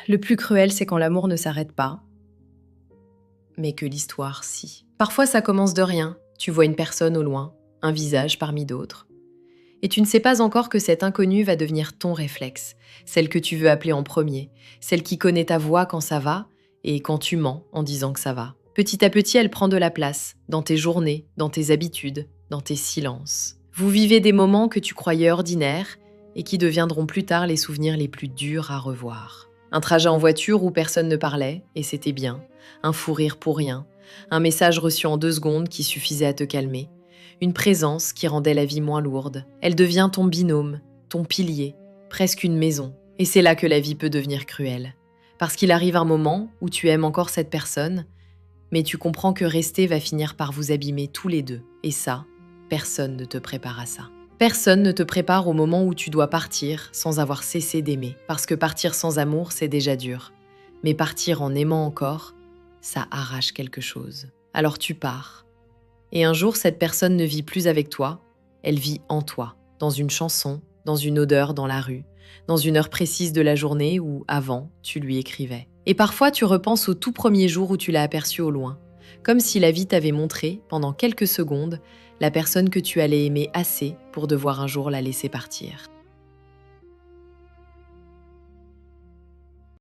Le plus cruel, c'est quand l'amour ne s'arrête pas, mais que l'histoire, si. Parfois, ça commence de rien. Tu vois une personne au loin, un visage parmi d'autres. Et tu ne sais pas encore que cette inconnue va devenir ton réflexe, celle que tu veux appeler en premier, celle qui connaît ta voix quand ça va et quand tu mens en disant que ça va. Petit à petit, elle prend de la place, dans tes journées, dans tes habitudes, dans tes silences. Vous vivez des moments que tu croyais ordinaires et qui deviendront plus tard les souvenirs les plus durs à revoir. Un trajet en voiture où personne ne parlait, et c'était bien. Un fou rire pour rien. Un message reçu en 2 secondes qui suffisait à te calmer. Une présence qui rendait la vie moins lourde. Elle devient ton binôme, ton pilier, presque une maison. Et c'est là que la vie peut devenir cruelle. Parce qu'il arrive un moment où tu aimes encore cette personne, mais tu comprends que rester va finir par vous abîmer tous les deux. Et ça, personne ne te prépare à ça. Personne ne te prépare au moment où tu dois partir sans avoir cessé d'aimer. Parce que partir sans amour, c'est déjà dur. Mais partir en aimant encore, ça arrache quelque chose. Alors tu pars. Et un jour, cette personne ne vit plus avec toi, elle vit en toi, dans une chanson, dans une odeur dans la rue, dans une heure précise de la journée où, avant, tu lui écrivais. Et parfois, tu repenses au tout premier jour où tu l'as aperçue au loin, comme si la vie t'avait montré, pendant quelques secondes, la personne que tu allais aimer assez pour devoir un jour la laisser partir.